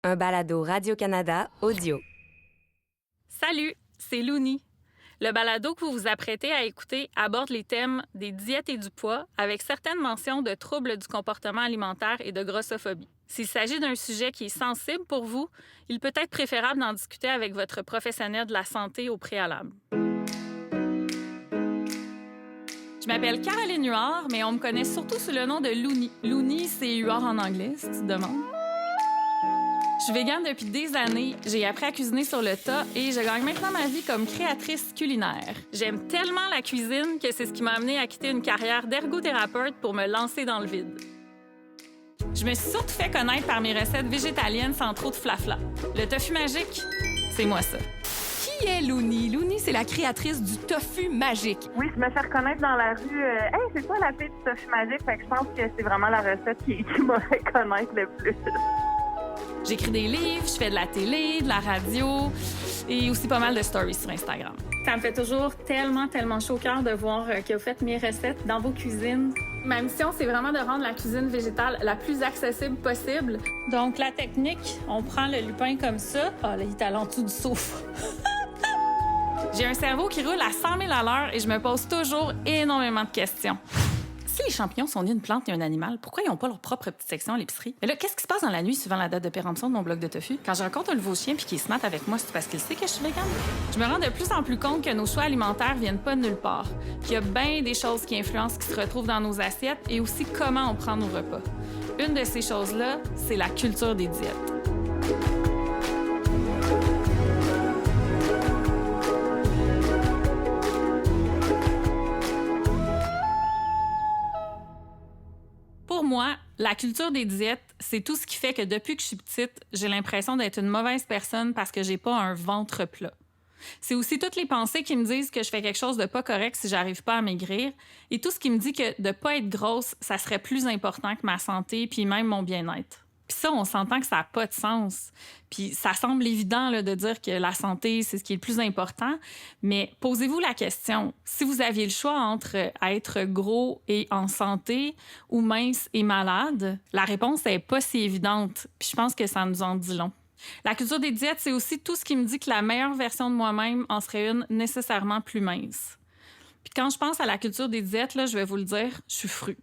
un balado Radio-Canada audio. Salut, c'est Louni. Le balado que vous vous apprêtez à écouter aborde les thèmes des diètes et du poids avec certaines mentions de troubles du comportement alimentaire et de grossophobie. S'il s'agit d'un sujet qui est sensible pour vous, il peut être préférable d'en discuter avec votre professionnel de la santé au préalable. Je m'appelle Caroline Huard, mais on me connaît surtout sous le nom de Louni. Louni, c'est Huard en anglais, si tu te demandes. Je suis végane depuis des années, j'ai appris à cuisiner sur le tas et je gagne maintenant ma vie comme créatrice culinaire. J'aime tellement la cuisine que c'est ce qui m'a amenée à quitter une carrière d'ergothérapeute pour me lancer dans le vide. Je me suis surtout fait connaître par mes recettes végétaliennes sans trop de flafla. Le tofu magique, c'est moi ça. Qui est Louni? Louni, c'est la créatrice du tofu magique. Oui, je me fais reconnaître dans la rue. Hey, c'est toi la fille du tofu magique? Fait que je pense que c'est vraiment la recette qui m'a fait connaître le plus. J'écris des livres, je fais de la télé, de la radio et aussi pas mal de stories sur Instagram. Ça me fait toujours tellement chaud au cœur de voir que vous faites mes recettes dans vos cuisines. Ma mission, c'est vraiment de rendre la cuisine végétale la plus accessible possible. Donc, la technique, on prend le lupin comme ça. Ah, là, il est à l'entour du soufre. J'ai un cerveau qui roule à 100 000 à l'heure et je me pose toujours énormément de questions. Si les champignons sont nés d'une plante et un animal, pourquoi ils n'ont pas leur propre petite section à l'épicerie? Mais là, qu'est-ce qui se passe dans la nuit suivant la date de péremption de mon bloc de tofu? Quand je rencontre un nouveau chien puis qu'il se matte avec moi, c'est parce qu'il sait que je suis végane? Je me rends de plus en plus compte que nos choix alimentaires viennent pas de nulle part, qu'il y a bien des choses qui influencent ce qui se retrouve dans nos assiettes et aussi comment on prend nos repas. Une de ces choses-là, c'est la culture des diètes. Pour moi, la culture des diètes, c'est tout ce qui fait que depuis que je suis petite, j'ai l'impression d'être une mauvaise personne parce que j'ai pas un ventre plat. C'est aussi toutes les pensées qui me disent que je fais quelque chose de pas correct si j'arrive pas à maigrir et tout ce qui me dit que de pas être grosse, ça serait plus important que ma santé puis même mon bien-être. Puis ça, on s'entend que ça n'a pas de sens. Puis ça semble évident là, de dire que la santé, c'est ce qui est le plus important. Mais posez-vous la question, si vous aviez le choix entre être gros et en santé ou mince et malade, la réponse n'est pas si évidente. Puis je pense que ça nous en dit long. La culture des diètes, c'est aussi tout ce qui me dit que la meilleure version de moi-même en serait une nécessairement plus mince. Puis quand je pense à la culture des diètes, là, je vais vous le dire, je suis frue.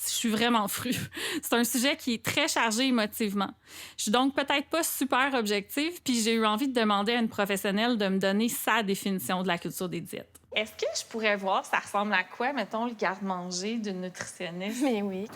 Je suis vraiment frue. C'est un sujet qui est très chargé émotivement. Je suis donc peut-être pas super objective, puis j'ai eu envie de demander à une professionnelle de me donner sa définition de la culture des diètes. Est-ce que je pourrais voir, ça ressemble à quoi, mettons, le garde-manger d'une nutritionniste? Mais oui.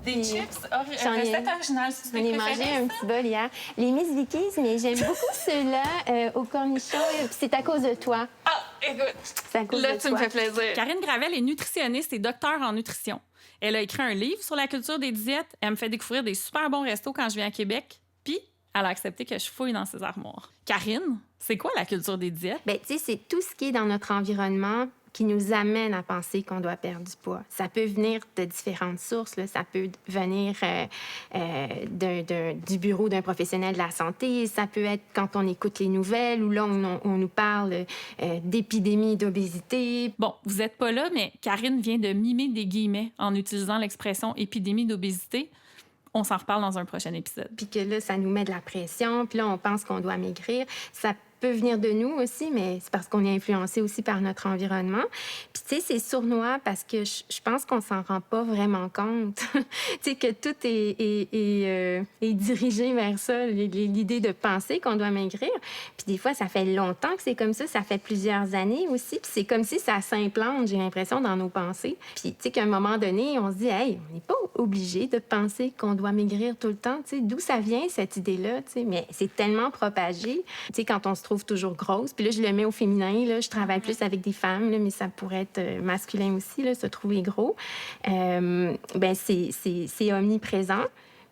Des chips, recette originale, si tu J'en ai mangé un petit bol hier. Les Miss Vickies, mais j'aime beaucoup ceux-là au cornichon. C'est à cause de toi. Ah, écoute, C'est à cause là, de tu toi. me fais plaisir. Karine Gravel est nutritionniste et docteure en nutrition. Elle a écrit un livre sur la culture des diètes. Elle me fait découvrir des super bons restos quand je viens à Québec. Puis, elle a accepté que je fouille dans ses armoires. Karine, c'est quoi la culture des diètes? Bien, tu sais, c'est tout ce qui est dans notre environnement qui nous amène à penser qu'on doit perdre du poids. Ça peut venir de différentes sources. Là. Ça peut venir du bureau d'un professionnel de la santé. Ça peut être quand on écoute les nouvelles ou là, on nous parle d'épidémie d'obésité. Bon, vous êtes pas là, mais Karine vient de mimer des guillemets en utilisant l'expression « épidémie d'obésité ». On s'en reparle dans un prochain épisode. Puis que là, ça nous met de la pression. Puis là, on pense qu'on doit maigrir. Ça peut venir de nous aussi, mais c'est parce qu'on est influencé aussi par notre environnement. Puis, tu sais, c'est sournois parce que je pense qu'on s'en rend pas vraiment compte. Tu sais, que tout est dirigé vers ça, l'idée de penser qu'on doit maigrir. Puis des fois, ça fait longtemps que c'est comme ça fait plusieurs années aussi. Puis c'est comme si ça s'implante, j'ai l'impression, dans nos pensées. Puis, tu sais, qu'à un moment donné, on se dit, hey, on n'est pas obligé de penser qu'on doit maigrir tout le temps. Tu sais, d'où ça vient, cette idée-là? Tu sais, mais c'est tellement propagé. Tu sais, quand on se trouve toujours grosse. Puis là, je le mets au féminin. Là, je travaille plus avec des femmes, là, mais ça pourrait être masculin aussi, là, se trouver gros. Ben c'est omniprésent.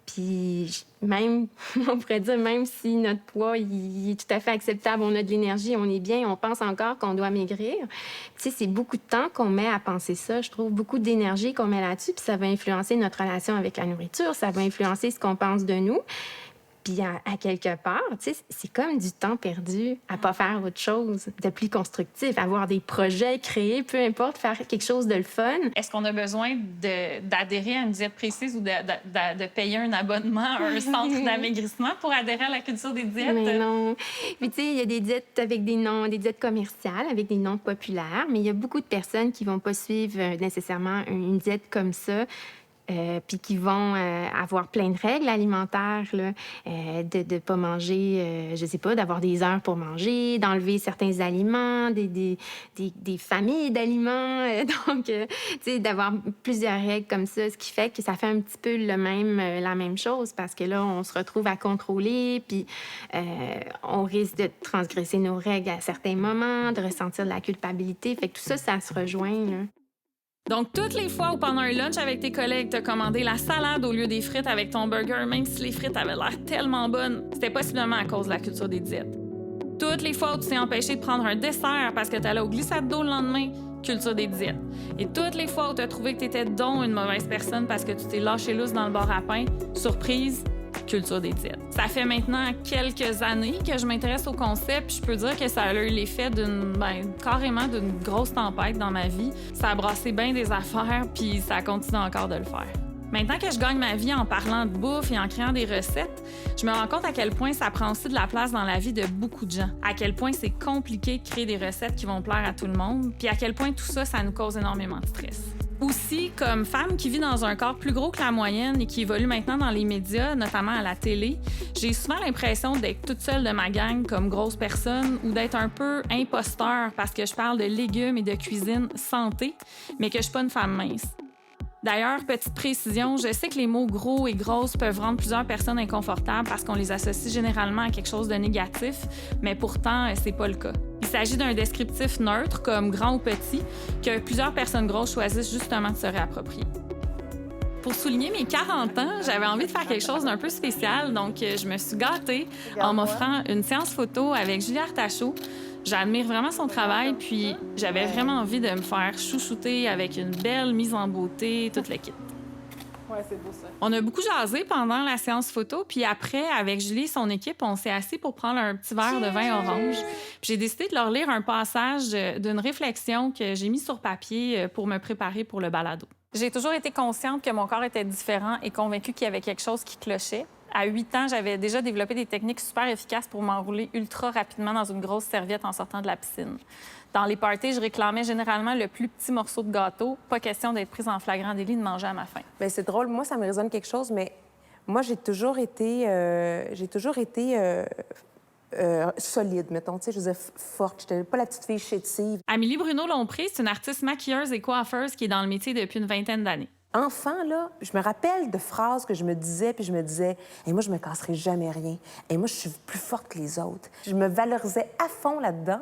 Puis même, on pourrait dire, même si notre poids il est tout à fait acceptable, on a de l'énergie, on est bien, on pense encore qu'on doit maigrir. Tu sais, c'est beaucoup de temps qu'on met à penser ça. Je trouve beaucoup d'énergie qu'on met là-dessus. Puis ça va influencer notre relation avec la nourriture. Ça va influencer ce qu'on pense de nous. Puis à quelque part, tu sais, c'est comme du temps perdu à pas faire autre chose de plus constructif, avoir des projets, créer, peu importe, faire quelque chose de le fun. Est-ce qu'on a besoin d'adhérer à une diète précise ou de payer un abonnement à un centre d'amaigrissement pour adhérer à la culture des diètes? Mais non. Puis tu sais, il y a des diètes avec des noms, des diètes commerciales avec des noms populaires, mais il y a beaucoup de personnes qui vont pas suivre nécessairement une diète comme ça. Puis qui vont avoir plein de règles alimentaires, là, de ne pas manger, je sais pas, d'avoir des heures pour manger, d'enlever certains aliments, des familles d'aliments. Donc, tu sais, d'avoir plusieurs règles comme ça, ce qui fait que ça fait un petit peu la même chose parce que là, on se retrouve à contrôler, puis on risque de transgresser nos règles à certains moments, de ressentir de la culpabilité. Fait que tout ça, ça se rejoint, là. Donc, toutes les fois où pendant un lunch avec tes collègues, t'as commandé la salade au lieu des frites avec ton burger, même si les frites avaient l'air tellement bonnes, c'était possiblement à cause de la culture des diètes. Toutes les fois où tu t'es empêché de prendre un dessert parce que t'allais au glissade d'eau le lendemain, culture des diètes. Et toutes les fois où t'as trouvé que t'étais donc une mauvaise personne parce que tu t'es lâché lousse dans le bar à pain, surprise, culture des diètes. Ça fait maintenant quelques années que je m'intéresse au concept, puis je peux dire que ça a eu l'effet carrément d'une grosse tempête dans ma vie. Ça a brassé bien des affaires, puis ça continue encore de le faire. Maintenant que je gagne ma vie en parlant de bouffe et en créant des recettes, je me rends compte à quel point ça prend aussi de la place dans la vie de beaucoup de gens. À quel point c'est compliqué de créer des recettes qui vont plaire à tout le monde, puis à quel point tout ça, ça nous cause énormément de stress. Aussi, comme femme qui vit dans un corps plus gros que la moyenne et qui évolue maintenant dans les médias, notamment à la télé, j'ai souvent l'impression d'être toute seule de ma gang comme grosse personne ou d'être un peu imposteur parce que je parle de légumes et de cuisine santé, mais que je suis pas une femme mince. D'ailleurs, petite précision, je sais que les mots gros et grosse peuvent rendre plusieurs personnes inconfortables parce qu'on les associe généralement à quelque chose de négatif, mais pourtant, c'est pas le cas. Il s'agit d'un descriptif neutre, comme grand ou petit, que plusieurs personnes grosses choisissent justement de se réapproprier. Pour souligner mes 40 ans, j'avais envie de faire quelque chose d'un peu spécial, donc je me suis gâtée en m'offrant une séance photo avec Julie Artachot. J'admire vraiment son travail, puis j'avais vraiment envie de me faire chouchouter avec une belle mise en beauté, toute l'équipe. Ouais, c'est beau ça. On a beaucoup jasé pendant la séance photo, puis après, avec Julie et son équipe, on s'est assis pour prendre un petit verre de vin orange. Puis j'ai décidé de leur lire un passage d'une réflexion que j'ai mise sur papier pour me préparer pour le balado. J'ai toujours été consciente que mon corps était différent et convaincue qu'il y avait quelque chose qui clochait. À 8 ans, j'avais déjà développé des techniques super efficaces pour m'enrouler ultra rapidement dans une grosse serviette en sortant de la piscine. Dans les parties, je réclamais généralement le plus petit morceau de gâteau. Pas question d'être prise en flagrant délit de manger à ma faim. Bien, c'est drôle. Moi, ça me résonne quelque chose, mais moi, j'ai toujours été solide, mettons. Tu sais, je disais forte. J'étais pas la petite fille chétive. Amélie Bruno-Lompré, c'est une artiste maquilleuse et coiffeuse qui est dans le métier depuis une vingtaine d'années. Enfant, là, je me rappelle de phrases que je me disais, puis je me disais « Hey, moi, je me casserai jamais rien. Hey, moi, je suis plus forte que les autres. » Je me valorisais à fond là-dedans.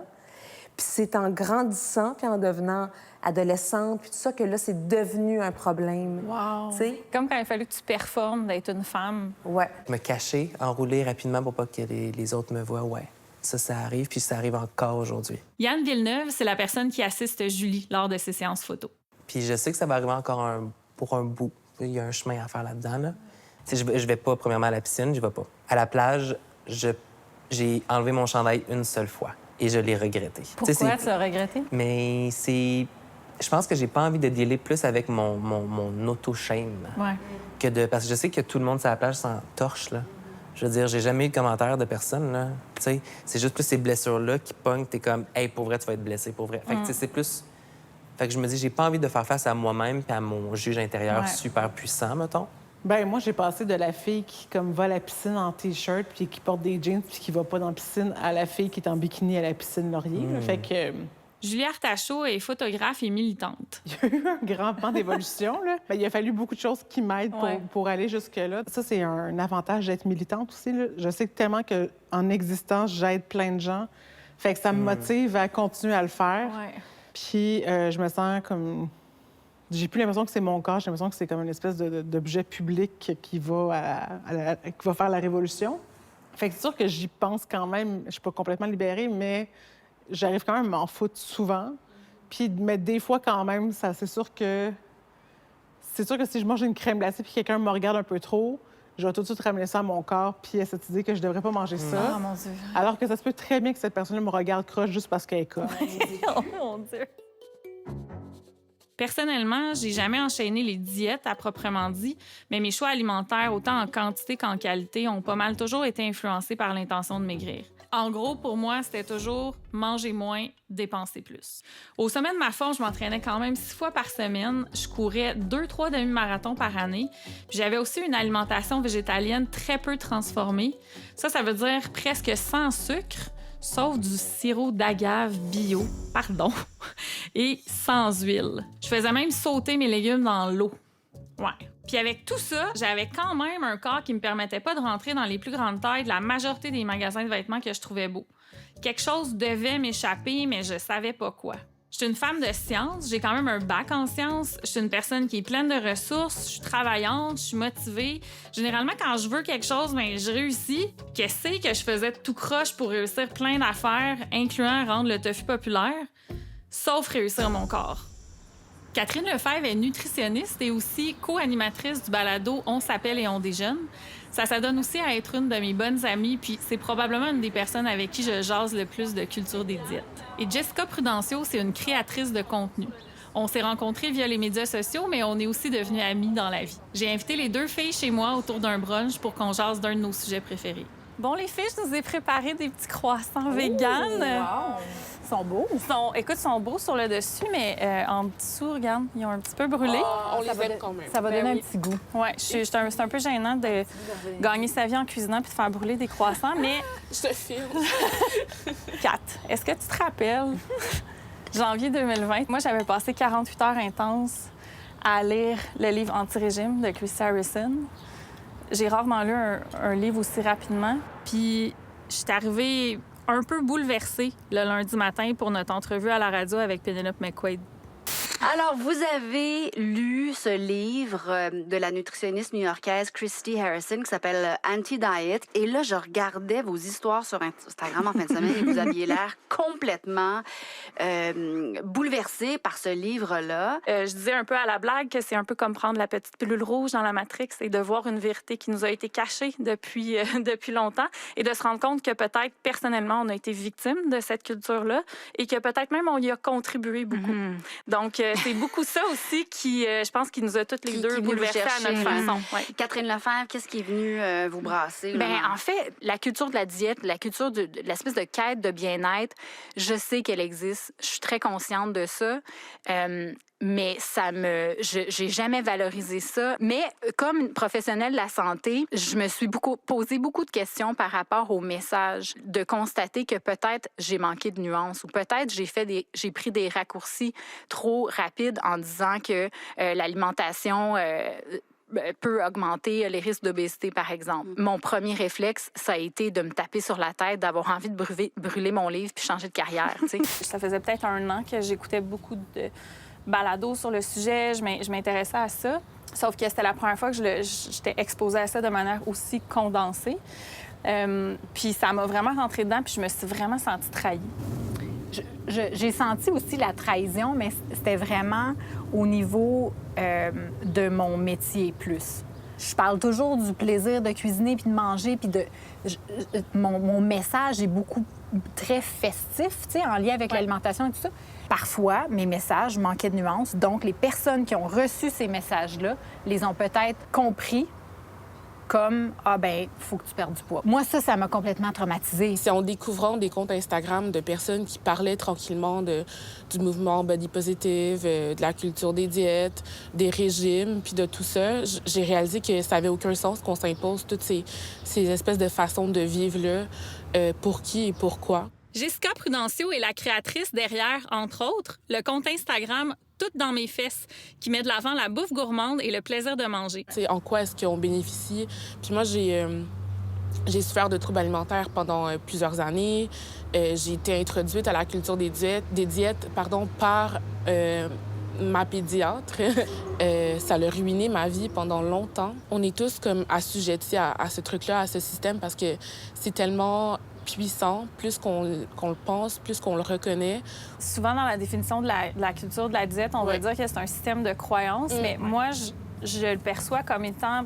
Puis c'est en grandissant, puis en devenant adolescente, puis tout ça, que là, c'est devenu un problème. Wow! T'sais? Comme quand il a fallu que tu performes d'être une femme. Ouais. Me cacher, enrouler rapidement pour pas que les autres me voient, ouais. Ça arrive, puis ça arrive encore aujourd'hui. Yann Villeneuve, c'est la personne qui assiste Julie lors de ses séances photos. Puis je sais que ça va arriver encore pour un bout. Il y a un chemin à faire là-dedans, là. Je vais pas, premièrement, à la piscine, je vais pas. À la plage, j'ai enlevé mon chandail une seule fois et je l'ai regretté. Pourquoi tu as regretté? Mais c'est... Je pense que j'ai pas envie de dealer plus avec mon auto-shame. Ouais. Parce que je sais que tout le monde sur la plage s'en torche, là. Je veux dire, j'ai jamais eu de commentaire de personne, là. Tu sais, c'est juste plus ces blessures-là qui pognent. T'es comme, hey, pour vrai, tu vas être blessé, pour vrai. Fait que, tu sais, c'est plus... Fait que je me dis, j'ai pas envie de faire face à moi-même puis à mon juge intérieur super puissant, mettons. Ben moi, j'ai passé de la fille qui va à la piscine en T-shirt puis qui porte des jeans puis qui va pas dans la piscine à la fille qui est en bikini à la piscine Laurier. Fait que... Julie Artachot est photographe et militante. Il y a eu un grand pan d'évolution, là. Ben, il a fallu beaucoup de choses qui m'aident pour aller jusque-là. Ça, c'est un avantage d'être militante aussi, là. Je sais tellement qu'en existence, j'aide plein de gens. Fait que ça me motive à continuer à le faire. Ouais. Puis je me sens comme... J'ai plus l'impression que c'est mon corps, j'ai l'impression que c'est comme une espèce d'objet public qui va faire la révolution. Fait que c'est sûr que j'y pense quand même. Je suis pas complètement libérée, mais j'arrive quand même à m'en foutre souvent. Mais des fois, quand même, c'est sûr que si je mange une crème glacée puis quelqu'un me regarde un peu trop, je vais tout de suite ramener ça à mon corps, puis à cette idée que je devrais pas manger ça. Oh mon Dieu. Alors que ça se peut très bien que cette personne-là me regarde croche juste parce qu'elle est conne. Oh mon Dieu. Personnellement, j'ai jamais enchaîné les diètes à proprement dit, mais mes choix alimentaires, autant en quantité qu'en qualité, ont pas mal toujours été influencés par l'intention de maigrir. En gros, pour moi, c'était toujours manger moins, dépenser plus. Au sommet de ma forme, je m'entraînais quand même 6 fois par semaine. Je courais 2-3 demi-marathons par année. Puis j'avais aussi une alimentation végétalienne très peu transformée. Ça veut dire presque sans sucre, sauf du sirop d'agave bio, et sans huile. Je faisais même sauter mes légumes dans l'eau. Ouais. Puis avec tout ça, j'avais quand même un corps qui me permettait pas de rentrer dans les plus grandes tailles de la majorité des magasins de vêtements que je trouvais beaux. Quelque chose devait m'échapper, mais je savais pas quoi. Je suis une femme de sciences, j'ai quand même un bac en sciences, je suis une personne qui est pleine de ressources, je suis travaillante, je suis motivée. Généralement, quand je veux quelque chose, je réussis. Qu'est-ce que je faisais tout croche pour réussir plein d'affaires, incluant rendre le tofu populaire, sauf réussir mon corps. Catherine Lefebvre est nutritionniste et aussi co-animatrice du balado On s'appelle et on déjeune. Ça s'adonne aussi à être une de mes bonnes amies, puis c'est probablement une des personnes avec qui je jase le plus de culture des diètes. Et Jessica Prudencio, c'est une créatrice de contenu. On s'est rencontrés via les médias sociaux, mais on est aussi devenus amies dans la vie. J'ai invité les 2 filles chez moi autour d'un brunch pour qu'on jase d'un de nos sujets préférés. Bon, les filles, je nous ai préparé des petits croissants véganes. Wow! Ils sont beaux. Ils sont beaux sur le dessus, mais en dessous, regarde, ils ont un petit peu brûlé. On les aime quand même. Ça va donner un petit goût. Oui, c'est un peu gênant de gagner sa vie en cuisinant puis de faire brûler des croissants, mais... Je te filme. Kat, est-ce que tu te rappelles, janvier 2020, moi, j'avais passé 48 heures intenses à lire le livre Anti-régime de Christy Harrison. J'ai rarement lu un livre aussi rapidement. Puis, je suis arrivée un peu bouleversée le lundi matin pour notre entrevue à la radio avec Penelope McQuaid. Alors, vous avez lu ce livre de la nutritionniste new-yorkaise Christy Harrison qui s'appelle Anti-Diet. Et là, je regardais vos histoires sur Instagram en fin de semaine et vous aviez l'air complètement bouleversée par ce livre-là. Je disais un peu à la blague que c'est un peu comme prendre la petite pilule rouge dans la Matrix et de voir une vérité qui nous a été cachée depuis longtemps et de se rendre compte que peut-être, personnellement, on a été victime de cette culture-là et que peut-être même on y a contribué beaucoup. Donc, c'est beaucoup ça aussi qui, je pense, qui nous a toutes les deux bouleversées à notre façon. Ouais. Catherine Lefebvre, qu'est-ce qui est venu vous brasser? En fait, la culture de la diète, la culture de l'espèce de quête de bien-être, je sais qu'elle existe. Je suis très consciente de ça. Mais j'ai jamais valorisé ça. Mais comme professionnelle de la santé, je me suis posé beaucoup de questions par rapport au message, de constater que peut-être j'ai manqué de nuances ou peut-être j'ai pris des raccourcis trop rapides en disant que l'alimentation peut augmenter les risques d'obésité, par exemple. Mon premier réflexe, ça a été de me taper sur la tête, d'avoir envie de brûler mon livre puis changer de carrière. Ça faisait peut-être 1 an que j'écoutais beaucoup de balado sur le sujet, je m'intéressais à ça. Sauf que c'était la première fois que j'étais exposée à ça de manière aussi condensée. Puis ça m'a vraiment rentré dedans, puis je me suis vraiment sentie trahie. J'ai senti aussi la trahison, mais c'était vraiment au niveau de mon métier plus. Je parle toujours du plaisir de cuisiner puis de manger, puis mon message est beaucoup très festif, en lien avec l'alimentation et tout ça. Parfois, mes messages manquaient de nuances, donc les personnes qui ont reçu ces messages-là les ont peut-être compris comme « Ah ben, faut que tu perdes du poids ». Moi, ça m'a complètement traumatisée. C'est en découvrant des comptes Instagram de personnes qui parlaient tranquillement du mouvement body positive, de la culture des diètes, des régimes, puis de tout ça, j'ai réalisé que ça avait aucun sens qu'on s'impose toutes ces espèces de façons de vivre-là, pour qui et pourquoi. Jessica Prudencio est la créatrice derrière, entre autres, le compte Instagram Toutes dans mes fesses, qui met de l'avant la bouffe gourmande et le plaisir de manger. C'est en quoi est-ce qu'on bénéficie? Puis moi, j'ai souffert de troubles alimentaires pendant plusieurs années. J'ai été introduite à la culture des diètes par ma pédiatre. Ça a ruiné ma vie pendant longtemps. On est tous comme assujettis à ce truc-là, à ce système, parce que c'est tellement puissant, plus qu'on le pense, plus qu'on le reconnaît. Souvent, dans la définition de la culture de la diète, on va dire que c'est un système de croyances, mais moi, je le perçois comme étant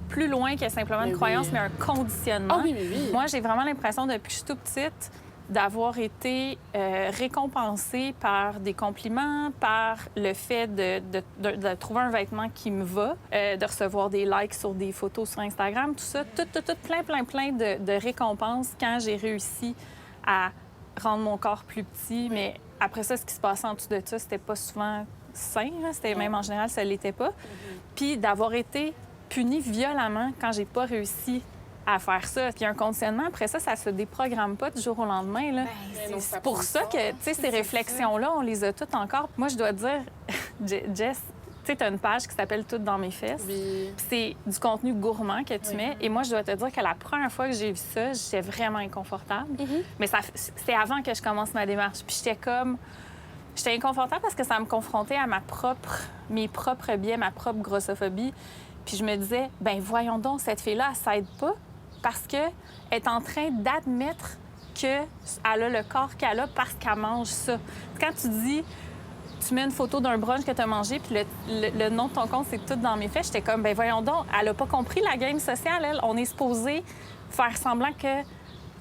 plus loin que simplement une croyance, mais un conditionnement. Ah oui, oui, oui. Moi, j'ai vraiment l'impression, depuis que je suis toute petite, d'avoir été récompensée par des compliments, par le fait de trouver un vêtement qui me va, de recevoir des likes sur des photos sur Instagram, tout ça, tout plein de récompenses quand j'ai réussi à rendre mon corps plus petit. Mais après ça, ce qui se passait en dessous de ça, c'était pas souvent sain, là. C'était même en général, ça l'était pas. Puis d'avoir été punie violemment quand j'ai pas réussi à faire ça. Puis un conditionnement, après ça se déprogramme pas du jour au lendemain. Là. C'est pour ça que, tu sais, ces réflexions-là, on les a toutes encore. Moi, je dois dire, Jess, tu sais, tu as une page qui s'appelle « Toutes dans mes fesses ». Oui. C'est du contenu gourmand que tu mets. Et moi, je dois te dire que la première fois que j'ai vu ça, j'étais vraiment inconfortable. Mais c'était avant que je commence ma démarche. Puis j'étais inconfortable parce que ça me confrontait à mes propres biais, ma propre grossophobie. Puis je me disais, ben voyons donc, cette fille-là, elle s'aide pas parce qu'elle est en train d'admettre qu'elle a le corps qu'elle a parce qu'elle mange ça. Quand tu dis, tu mets une photo d'un brunch que tu as mangé, puis le nom de ton compte, c'est tout dans mes fesses, j'étais comme, ben voyons donc, elle a pas compris la game sociale, elle. On est supposé faire semblant que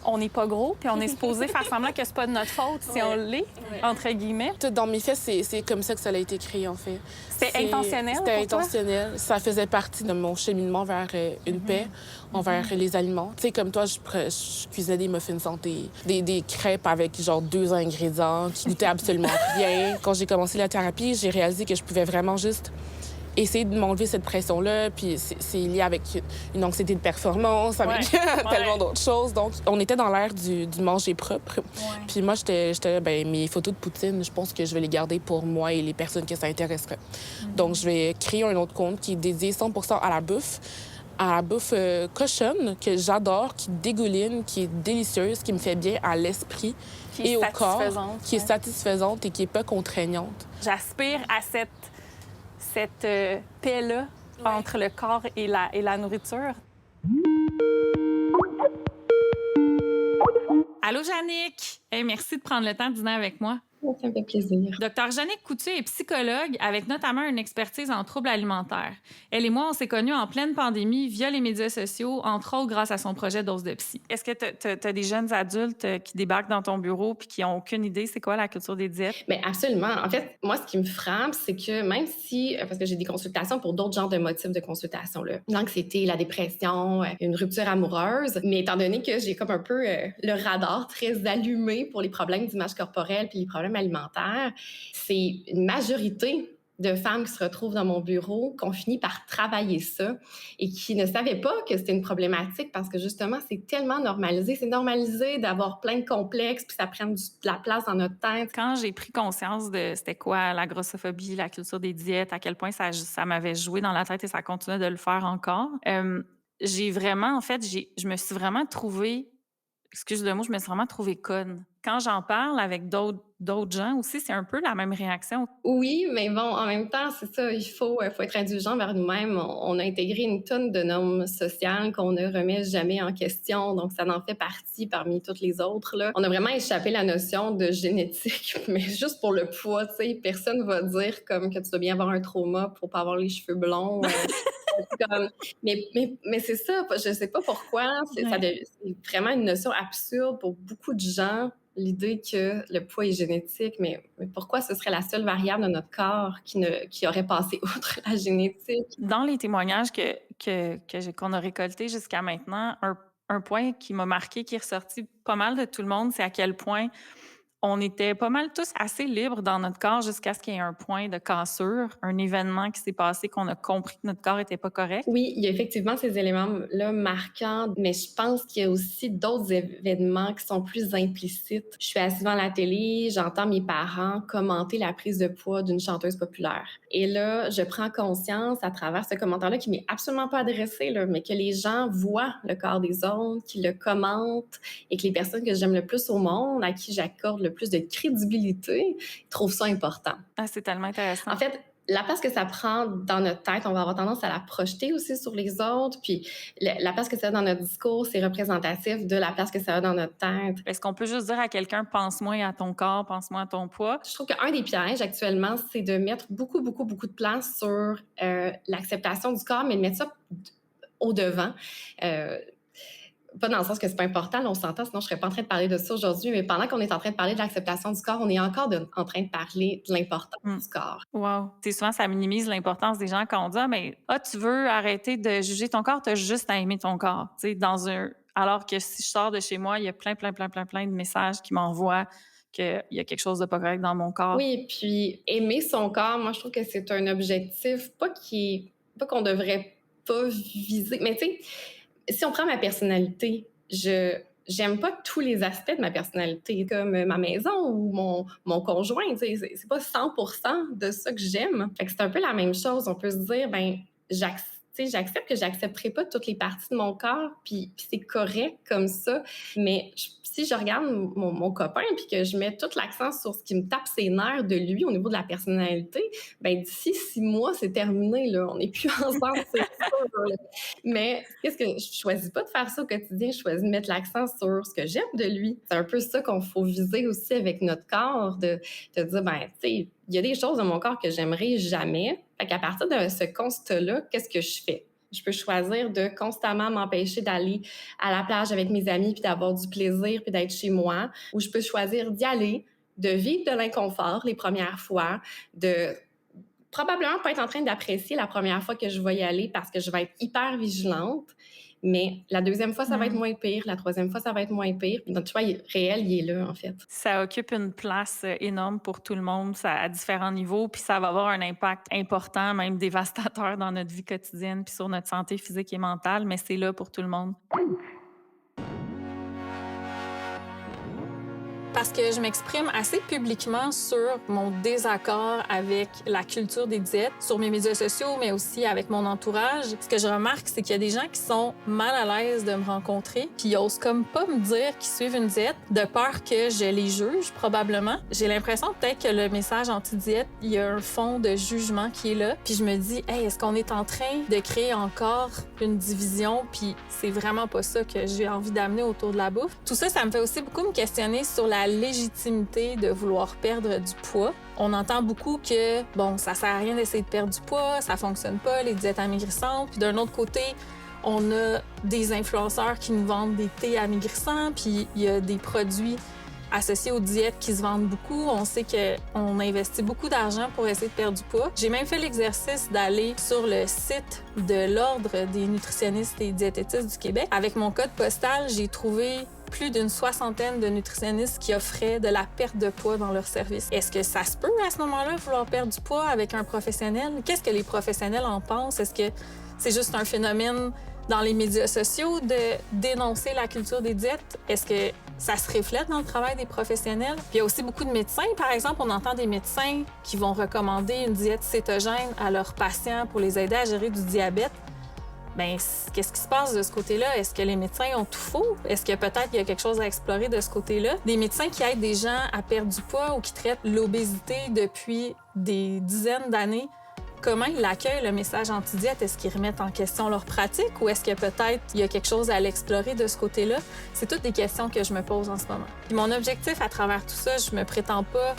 on n'est pas gros, puis on est supposé faire semblant que c'est pas de notre faute si on l'est, entre guillemets. Tout dans mes fesses, c'est comme ça que ça a été créé, en fait. C'était intentionnel C'était pour toi? intentionnel. Ça faisait partie de mon cheminement vers une paix, envers les aliments. Tu sais, comme toi, je cuisinais des muffins santé, des crêpes avec genre 2 ingrédients qui goûtaient absolument rien. Quand j'ai commencé la thérapie, j'ai réalisé que je pouvais vraiment juste essayer de m'enlever cette pression-là, puis c'est lié avec une anxiété de performance, avec tellement d'autres choses. Donc, on était dans l'ère du manger propre. Puis moi, j'étais ben mes photos de poutine, je pense que je vais les garder pour moi et les personnes que ça intéresserait. Donc, je vais créer un autre compte qui est dédié 100% à la bouffe cochonne, que j'adore, qui dégouline, qui est délicieuse, qui me fait bien à l'esprit et au corps, qui est satisfaisante et qui n'est pas contraignante. J'aspire à cette paix-là entre le corps et la nourriture. Allô, Jannick! Hey, merci de prendre le temps de dîner avec moi. Ça me fait plaisir. Dr Jannick Coutu est psychologue avec notamment une expertise en troubles alimentaires. Elle et moi, on s'est connus en pleine pandémie via les médias sociaux, entre autres grâce à son projet Dose de Psy. Est-ce que tu as des jeunes adultes qui débarquent dans ton bureau puis qui n'ont aucune idée c'est quoi la culture des diètes? Bien, absolument. En fait, moi, ce qui me frappe, c'est que même si, parce que j'ai des consultations pour d'autres genres de motifs de consultation, là, l'anxiété, la dépression, une rupture amoureuse, mais étant donné que j'ai comme un peu le radar très allumé pour les problèmes d'image corporelle puis les problèmes alimentaires, c'est une majorité de femmes qui se retrouvent dans mon bureau, qui ont fini par travailler ça et qui ne savaient pas que c'était une problématique parce que justement, c'est tellement normalisé. C'est normalisé d'avoir plein de complexes puis ça prend de la place dans notre tête. Quand j'ai pris conscience de c'était quoi la grossophobie, la culture des diètes, à quel point ça m'avait joué dans la tête et ça continue de le faire encore, j'ai vraiment, en fait, je me suis vraiment trouvée, excuse le mot, je me suis vraiment trouvée conne. Quand j'en parle avec d'autres gens aussi, c'est un peu la même réaction. Oui, mais bon, en même temps, c'est ça, il faut être indulgent vers nous-mêmes. On a intégré une tonne de normes sociales qu'on ne remet jamais en question, donc ça en fait partie parmi toutes les autres, là. On a vraiment échappé la notion de génétique, mais juste pour le poids, tu sais, personne va dire comme que tu dois bien avoir un trauma pour pas avoir les cheveux blonds. Mais c'est ça, je sais pas pourquoi, c'est vraiment une notion absurde pour beaucoup de gens, l'idée que le poids est génétique, mais pourquoi ce serait la seule variable de notre corps qui aurait passé outre la génétique? Dans les témoignages qu'on a récoltés jusqu'à maintenant, un point qui m'a marqué, qui est ressorti pas mal de tout le monde, c'est à quel point on était pas mal tous assez libres dans notre corps jusqu'à ce qu'il y ait un point de cassure, un événement qui s'est passé, qu'on a compris que notre corps n'était pas correct. Oui, il y a effectivement ces éléments-là marquants, mais je pense qu'il y a aussi d'autres événements qui sont plus implicites. Je suis assise devant la télé, j'entends mes parents commenter la prise de poids d'une chanteuse populaire. Et là, je prends conscience à travers ce commentaire-là qui m'est absolument pas adressé, là, mais que les gens voient le corps des autres, qu'ils le commentent et que les personnes que j'aime le plus au monde, à qui j'accorde le plus de crédibilité, trouvent ça important. Ah, c'est tellement intéressant. En fait, la place que ça prend dans notre tête, on va avoir tendance à la projeter aussi sur les autres. Puis la place que ça a dans notre discours, c'est représentatif de la place que ça a dans notre tête. Est-ce qu'on peut juste dire à quelqu'un, pense moins à ton corps, pense moins à ton poids? Je trouve qu'un des pièges actuellement, c'est de mettre beaucoup de place sur l'acceptation du corps, mais de mettre ça au-devant. Pas dans le sens que c'est pas important, là, on s'entend, sinon je serais pas en train de parler de ça aujourd'hui, mais pendant qu'on est en train de parler de l'acceptation du corps, on est encore en train de parler de l'importance du corps. Wow. C'est souvent, ça minimise l'importance des gens quand on dit tu veux arrêter de juger ton corps, tu as juste à aimer ton corps. Alors que si je sors de chez moi, il y a plein de messages qui m'envoient qu'il y a quelque chose de pas correct dans mon corps. Oui, puis aimer son corps, moi, je trouve que c'est un objectif, pas qu'on devrait pas viser, mais tu sais, si on prend ma personnalité, j'aime pas tous les aspects de ma personnalité, comme ma maison ou mon conjoint. C'est pas 100% de ça que j'aime. Fait que c'est un peu la même chose. On peut se dire, j'accepte que j'accepterai pas toutes les parties de mon corps, puis c'est correct comme ça. Mais si je regarde mon copain puis que je mets tout l'accent sur ce qui me tape ses nerfs de lui au niveau de la personnalité, ben d'ici 6 mois, c'est terminé, là. On n'est plus ensemble, c'est sûr. Là. Mais qu'est-ce que je choisis pas de faire ça au quotidien, je choisis de mettre l'accent sur ce que j'aime de lui. C'est un peu ça qu'on faut viser aussi avec notre corps, de dire, tu sais, il y a des choses dans mon corps que j'aimerais jamais. Fait qu'à partir de ce constat-là, qu'est-ce que je fais? Je peux choisir de constamment m'empêcher d'aller à la plage avec mes amis puis d'avoir du plaisir puis d'être chez moi. Ou je peux choisir d'y aller, de vivre de l'inconfort les premières fois, de probablement pas être en train d'apprécier la première fois que je vais y aller parce que je vais être hyper vigilante. Mais la deuxième fois, ça va être moins pire. La troisième fois, ça va être moins pire. Notre choix réel, il est là, en fait. Ça occupe une place énorme pour tout le monde, à différents niveaux, puis ça va avoir un impact important, même dévastateur dans notre vie quotidienne, puis sur notre santé physique et mentale, mais c'est là pour tout le monde. Parce que je m'exprime assez publiquement sur mon désaccord avec la culture des diètes, sur mes médias sociaux, mais aussi avec mon entourage. Ce que je remarque, c'est qu'il y a des gens qui sont mal à l'aise de me rencontrer, puis ils osent comme pas me dire qu'ils suivent une diète, de peur que je les juge, probablement. J'ai l'impression peut-être que le message anti-diète, il y a un fond de jugement qui est là, puis je me dis, hey, est-ce qu'on est en train de créer encore une division, puis c'est vraiment pas ça que j'ai envie d'amener autour de la bouffe. Tout ça, ça me fait aussi beaucoup me questionner sur la légitimité de vouloir perdre du poids. On entend beaucoup que, ça sert à rien d'essayer de perdre du poids, ça fonctionne pas, les diètes amaigrissantes. Puis d'un autre côté, on a des influenceurs qui nous vendent des thés amaigrissants, puis il y a des produits associés aux diètes qui se vendent beaucoup. On sait qu'on investit beaucoup d'argent pour essayer de perdre du poids. J'ai même fait l'exercice d'aller sur le site de l'Ordre des nutritionnistes et diététistes du Québec. Avec mon code postal, j'ai trouvé plus d'une 60aine de nutritionnistes qui offraient de la perte de poids dans leur service. Est-ce que ça se peut à ce moment-là vouloir perdre du poids avec un professionnel? Qu'est-ce que les professionnels en pensent? Est-ce que c'est juste un phénomène dans les médias sociaux de dénoncer la culture des diètes? Est-ce que ça se reflète dans le travail des professionnels? Puis il y a aussi beaucoup de médecins. Par exemple, on entend des médecins qui vont recommander une diète cétogène à leurs patients pour les aider à gérer du diabète. Qu'est-ce qui se passe de ce côté-là? Est-ce que les médecins ont tout faux? Est-ce que peut-être il y a quelque chose à explorer de ce côté-là? Des médecins qui aident des gens à perdre du poids ou qui traitent l'obésité depuis des dizaines d'années, comment ils accueillent le message anti-diète? Est-ce qu'ils remettent en question leur pratique ou est-ce que peut-être il y a quelque chose à l'explorer de ce côté-là? C'est toutes des questions que je me pose en ce moment. Puis mon objectif à travers tout ça, je me prétends pas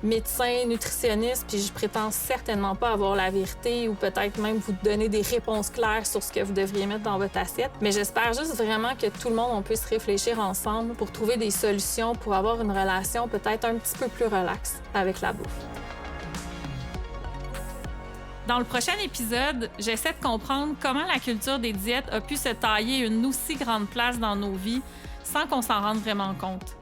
médecin, nutritionniste, puis je prétends certainement pas avoir la vérité ou peut-être même vous donner des réponses claires sur ce que vous devriez mettre dans votre assiette. Mais j'espère juste vraiment que tout le monde, on puisse réfléchir ensemble pour trouver des solutions pour avoir une relation peut-être un petit peu plus relaxe avec la bouffe. Dans le prochain épisode, j'essaie de comprendre comment la culture des diètes a pu se tailler une aussi grande place dans nos vies sans qu'on s'en rende vraiment compte.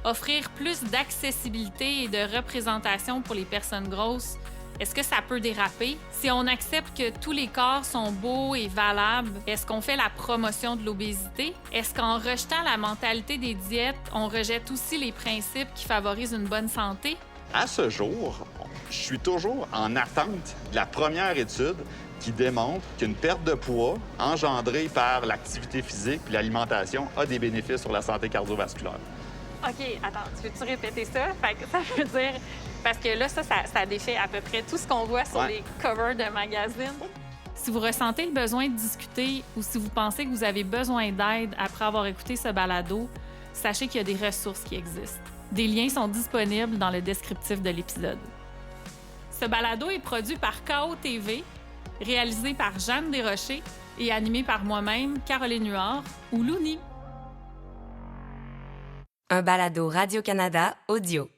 Offrir plus d'accessibilité et de représentation pour les personnes grosses, est-ce que ça peut déraper? Si on accepte que tous les corps sont beaux et valables, est-ce qu'on fait la promotion de l'obésité? Est-ce qu'en rejetant la mentalité des diètes, on rejette aussi les principes qui favorisent une bonne santé? À ce jour, je suis toujours en attente de la première étude qui démontre qu'une perte de poids engendrée par l'activité physique et l'alimentation a des bénéfices sur la santé cardiovasculaire. OK, attends, tu veux-tu répéter ça? Fait que ça veut dire... Parce que là, ça défait à peu près tout ce qu'on voit sur les covers de magazines. Si vous ressentez le besoin de discuter ou si vous pensez que vous avez besoin d'aide après avoir écouté ce balado, sachez qu'il y a des ressources qui existent. Des liens sont disponibles dans le descriptif de l'épisode. Ce balado est produit par KO TV, réalisé par Jeanne Desrochers et animé par moi-même, Caroline Huard, ou Louni. Un balado Radio-Canada audio.